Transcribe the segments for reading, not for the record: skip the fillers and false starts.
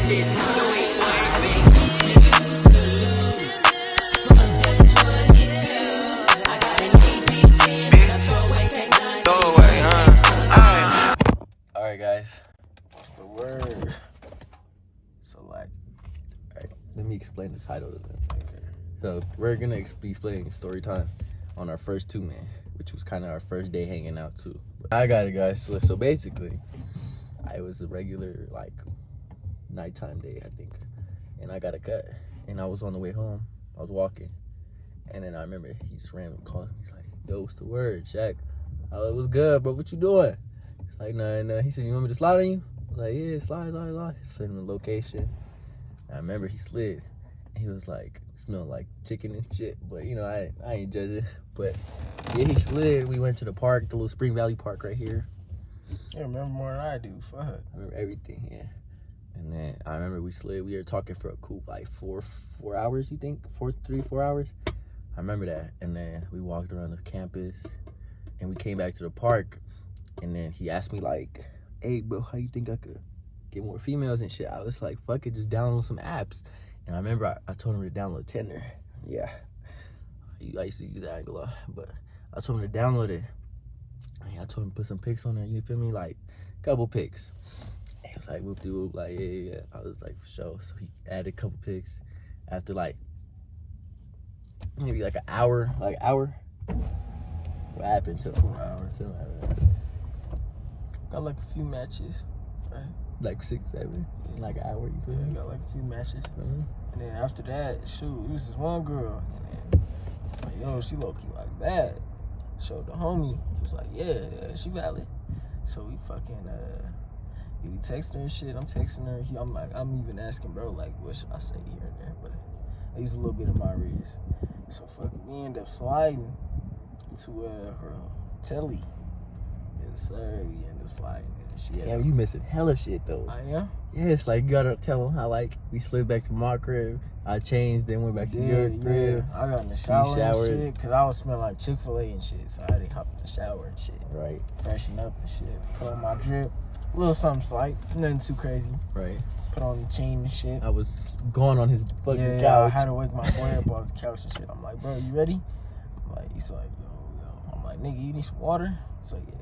Alright guys, what's the word? So like, alright, let me explain the title of it. Okay. So we're gonna be explaining story time on our first 2 man, which was kind of our first day hanging out too. But I got it guys, so basically, it was a regular like nighttime day I think, and I got a cut, and I was on the way home, I was walking, and then I remember he just randomly called me, he's like, yo, what's the word, Shaq? I was like, what's good bro, what you doing? Like, nah. He said, you want me to slide on you? I was like, yeah, slide. Send him the location. And I remember he slid. And he was like, smelled like chicken and shit. But, you know, I ain't judging. But, yeah, he slid. We went to the park, the little Spring Valley Park right here. You remember more than I do. Fuck. I remember everything, yeah. And then I remember we slid. We were talking for a cool, like, 4 hours, you think? 4 hours? I remember that. And then we walked around the campus. And we came back to the park. And then he asked me like, hey bro, how you think I could get more females and shit? I was like, fuck it, just download some apps. And I remember I told him to download Tinder. Yeah, I used to use that a lot, but I told him to download it. And I told him to put some pics on there, you feel me? Like, a couple pics. And he was like, whoop de whoop, like, yeah. I was like, for sure. So he added a couple pics. After like, maybe like an hour. What happened to 4 hours? Got like a few matches, right? Like 6, 7, in like an hour, you feel me? Got like a few matches. Mm-hmm. And then after that, shoot, it was this one girl. And then it's like, yo, she low-key like bad. Showed the homie. He was like, yeah, she valid. So we fucking, we text her and shit. I'm texting her. I'm even asking, bro, like, what should I say here and there? But I used a little bit of my reads. So fucking, we end up sliding to her telly. Yes, sir. We end up sliding. Yeah, you missing hella shit though. I am? Yeah, it's like you gotta tell them how like we slid back to my crib. I changed, then went back to your crib. I got in the shower and shit, because I was smelling like Chick-fil-A and shit. So I had to hop in the shower and shit. Right. Freshen up and shit. Put on my drip. A little something slight. Nothing too crazy. Right. Put on the chain and shit. I was going on his fucking couch. Yeah, I had to wake my boy up off the couch and shit. I'm like, bro, you ready? He's like, yo. I'm like, nigga, you need some water? He's like, yeah.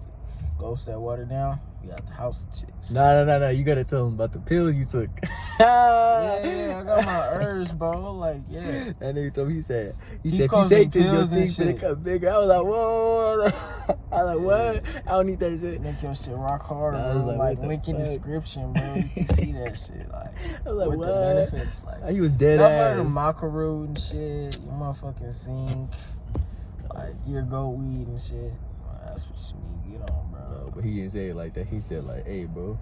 Ghost that water down. We got the house and shit. No. You gotta tell him about the pills you took. yeah, I got my herbs, bro. Like, yeah. That nigga told me, he said, if you take this, your thing's gonna come bigger. I was like, whoa. I was like, what? I don't need that shit. Make your shit rock hard, bro. Like link in description, bro. You can see that shit. Like, I was like, with what? The benefits. Like, he was dead ass. I'm maca root and shit. Your motherfucking zinc. Like, your goat weed and shit. Well, that's what you need. Get on, bro. No, but he didn't say it like that. He said like, hey, bro,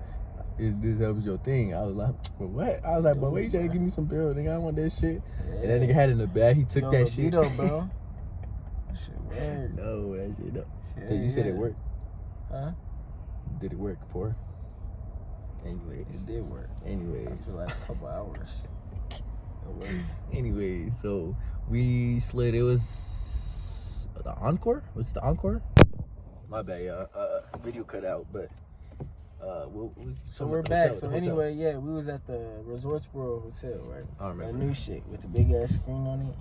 this helps your thing. I was like, but what? I was like, but wait, you trying to give me some pills? Nigga, I want that shit. Yeah. And that nigga had it in the bag. He took that shit. Bro. That shit weird. No, that shit no. Yeah, you said it worked. Huh? Did it work for? Anyways. It did work. Anyways. After like a couple hours. It worked. Anyways, so we slid. It was the Encore? Was it the Encore? My bad, yeah. Video cut out, but so we're back. So anyway, yeah, we was at the Resorts World Hotel, right? I remember. That new shit with the big ass screen on it.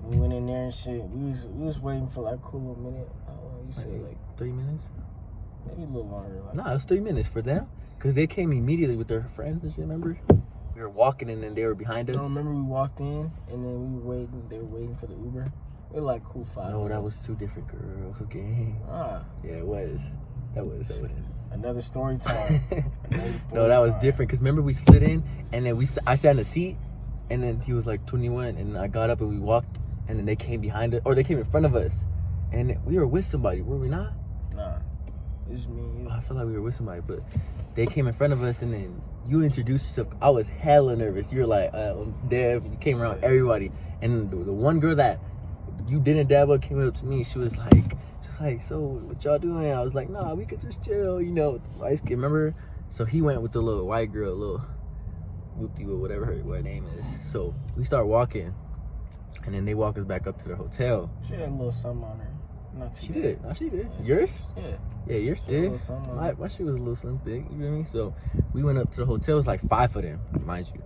We went in there and shit. We was waiting for like a cool little minute. You say like 3 minutes? Maybe a little longer. Like, nah, it was 3 minutes for them. Cause they came immediately with their friends and shit, remember? We were walking and then they were behind us. I remember we walked in and then we were waiting. They were waiting for the Uber. We were like cool 5 minutes. No, that was 2 different girls. Okay. Yeah, it was. That was. Another story time. No, that was different. Cause remember we slid in and then I sat in the seat, and then he was like 21, and I got up and we walked, and then they came behind us, or they came in front of us, and we were with somebody, were we not? Nah, it was me and you. I felt like we were with somebody, but they came in front of us, and then you introduced yourself. I was hella nervous. You were like, Dev. You came around everybody, and the one girl that you didn't dab up came up to me. She was like, so what y'all doing? I was like, nah, we could just chill, you know, light skin, remember? So he went with the little white girl, little whoopty or whatever her name is. So we start walking, and then they walk us back up to the hotel. She had a little something on her. Not too She bad. did. No, she did. Yeah, Yours? Yeah. Yeah, yours A did. little something on it. My shit was a little slim thick. You feel me? So we went up to the hotel. It was like 5 of them, mind you.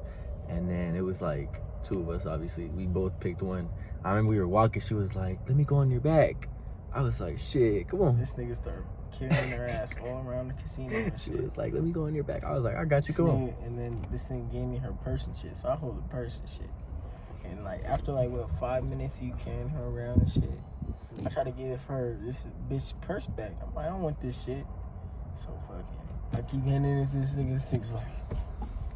And then it was like 2 of us, obviously. We both picked one. I remember we were walking. She was like, let me go on your back. I was like, shit, come on. This nigga started carrying her ass all around the casino and She shit. was like, let me go on your back. I was like, I got you, come on. And then this thing gave me her purse and shit. So I hold the purse and shit. And like after like what 5 minutes you carrying her around and shit, I try to give her this bitch purse back. I'm like, I don't want this shit. So fucking I keep handing this nigga 6 like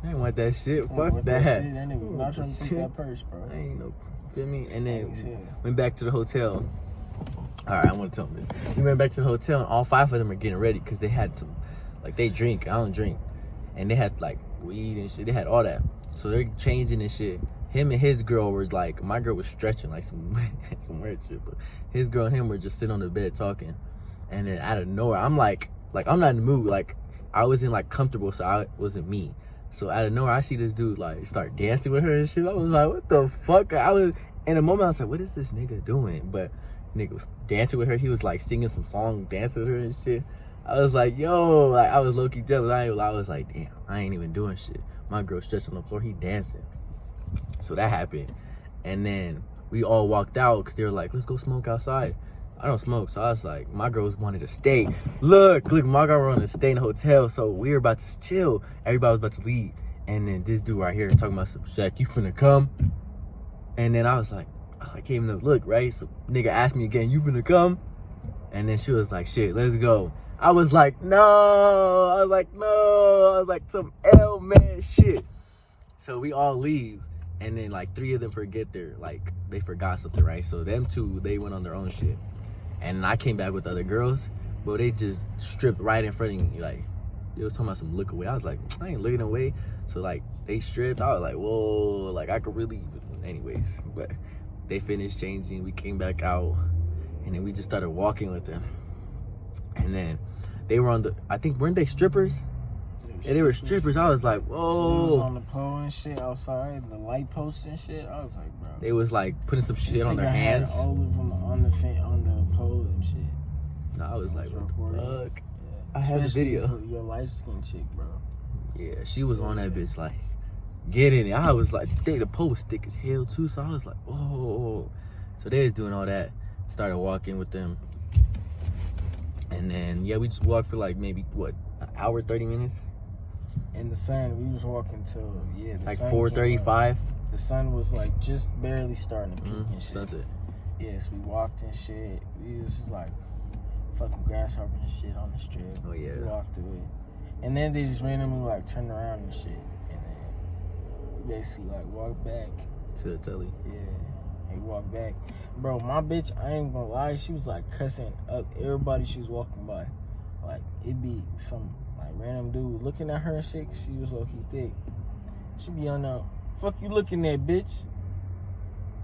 I ain't want that shit. I Fuck want that. shit. That nigga not trying to take that purse, bro. I ain't no, feel me? And then Thanks, yeah. went back to the hotel. All right, I want to tell them this. We went back to the hotel, and all 5 of them are getting ready because they had some, like they drink. I don't drink, and they had like weed and shit. They had all that, so they're changing and shit. Him and his girl were like, my girl was stretching like some weird shit, but his girl and him were just sitting on the bed talking, and then out of nowhere, I'm like I'm not in the mood. Like I wasn't like comfortable, so I wasn't me. So out of nowhere, I see this dude like start dancing with her and shit. I was like, what the fuck? I was in a moment, I was like, what is this nigga doing? But nigga was dancing with her. He was like singing some song, dancing with her and shit. I was like, yo, like I was low-key jealous. I was like, damn, I ain't even doing shit. My girl stretched on the floor, he dancing. So that happened. And then we all walked out because they were like, let's go smoke outside. I don't smoke, so I was like, my girls wanted to stay. Look, my girl wanted to stay in the hotel, so we were about to chill. Everybody was about to leave. And then this dude right here talking about some, Shaq, you finna come? And then I was like, I came to look, right? So nigga asked me again, you finna come? And then she was like, shit, let's go. I was like, no. I was like, some L man shit. So we all leave. And then like 3 of them they forgot something, right? So them 2, they went on their own shit. And I came back with the other girls, but they just stripped right in front of me. Like, they was talking about some look away. I was like, I ain't looking away. So like they stripped. I was like, whoa, like I could really, anyways. But they finished changing. We came back out, and then we just started walking with them. And then they were on I think, weren't they strippers? Yeah, they were strippers. I was like, whoa. She was on the pole and shit outside, the light post and shit. I was like, bro. They was like putting some shit This on their nigga had hands. all of them on the pole and shit. No, I was like, what the fuck? Yeah. I have the video. Your light skin chick, bro. Yeah, she was on that bitch like, get in it. I was like, the pole was thick as hell too, so I was like, oh. So they was doing all that. Started walking with them. And then, yeah, we just walked for like maybe, what, an hour, 30 minutes? In the sun, we was walking till, the like sun 4:35. The sun was like just barely starting to peak and shit. Sunset. Yes, we walked and shit. We was just like fucking grasshopper and shit on the strip. Oh, yeah. We walked through it. And then they just randomly like turned around and shit. And then we basically like walked back. To the telly. Yeah. And we walked back. Bro, my bitch, I ain't gonna lie, she was like cussing up everybody she was walking by. Like, it'd be some like random dude looking at her and shit, 'cause she was low-key thick. She be on there, fuck you looking at, bitch.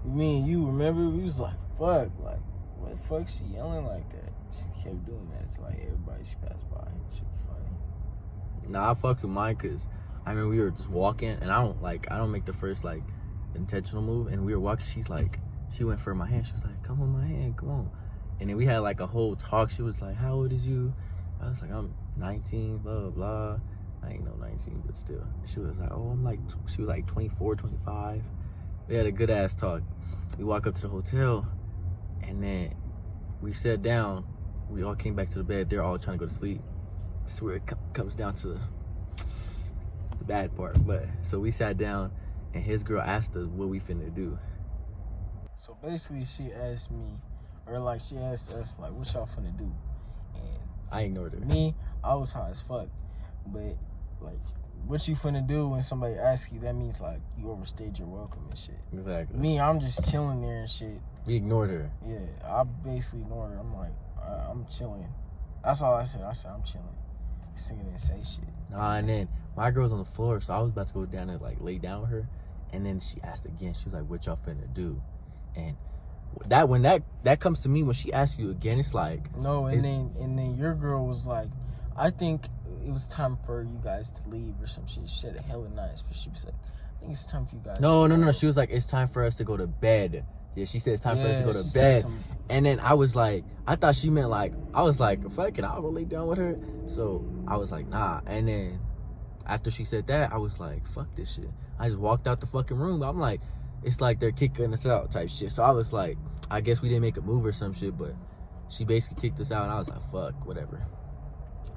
Me and you, remember? We was like, fuck, like, what the fuck she yelling like that? She kept doing that to like everybody she passed by. Shit's funny. Nah, I fucked with mine because I mean we were just walking and I don't make the first like intentional move, and we were walking. She went for my hand. She was like, come on my hand, come on. And then we had like a whole talk. She was like, how old is you? I was like, I'm 19, blah blah blah. I ain't no 19, but still. She was like, oh, she was like 24, 25. We had a good ass talk. We walk up to the hotel, and then we sat down. We all came back to the bed. They're all trying to go to sleep. That's where it comes down to the bad part. But so we sat down, and his girl asked us what we finna do. So basically, she asked me, or like she asked us, like, what y'all finna do? And I ignored her. me, I was high as fuck. But like, what you finna do when somebody asks you, that means like you overstayed your welcome and shit. Exactly. Me, I'm just chilling there and shit. We ignored her. Yeah, I basically ignored her. I'm like, I'm chilling. That's all I said. I said I'm chilling. This nigga didn't say shit. Nah, and then my girl's on the floor, so I was about to go down and like lay down with her, and then she asked again. She was like, "What y'all finna do?" And when that comes to me, when she asks you again, it's like no. And then your girl was like, I think it was time for you guys to leave or some shit. She said it hella nice, but she was like, I think it's time for you guys. No. She was like, it's time for us to go to bed. Yeah, she said it's time for us to go she to said bed. some- And then I was like, I thought she meant like, I was like, fuck it, I'll lay down with her. So I was like, nah. And then after she said that, I was like, fuck this shit. I just walked out the fucking room. I'm like, it's like they're kicking us out type shit. So I was like, I guess we didn't make a move or some shit, but she basically kicked us out, and I was like, fuck, whatever.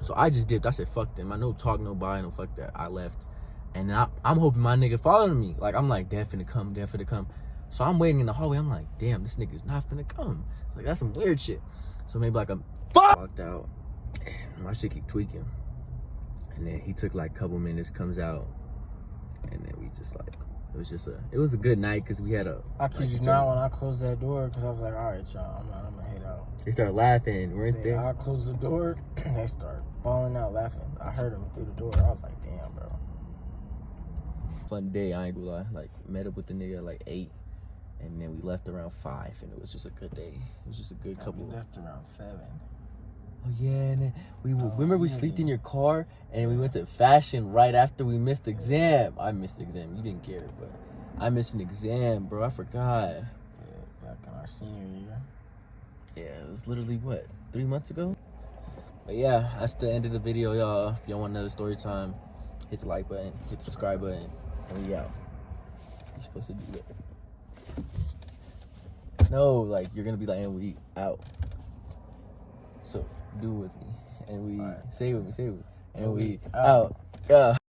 So I just dipped. I said, fuck them. I no talk, no bye, no fuck that. I left. And I'm hoping my nigga following me. Like, I'm like, dead finna come, dead finna come. So I'm waiting in the hallway. I'm like, damn, this nigga's not finna come. Like, that's some weird shit. So maybe like a fuck. Walked out, and my shit keep tweaking. And then he took like a couple minutes, comes out, and then we just like, it was a good night because we had a. I kid you not, when I closed that door, because I was like, all right, y'all, I'm gonna head out. They started laughing, weren't they? I closed the door, they start falling out laughing. I heard them through the door. I was like, damn, bro. Fun day, I ain't gonna lie. Like, met up with the nigga at like 8, and then we left around 5, and it was just a good day. It was just a good couple. We left around 7. Oh yeah, and then remember we slept in your car, and we went to fashion right after we missed exam. I missed exam. You didn't care, but I missed an exam, bro. I forgot. Yeah, back in our senior year. Yeah, it was literally what, 3 months ago. But yeah, that's the end of the video, y'all. If y'all want another story time, hit the like button, hit the subscribe button, and we out. You're supposed to do that. No, like you're gonna be like, and we out. So do it with me, and we say it with me, and we out. Yeah.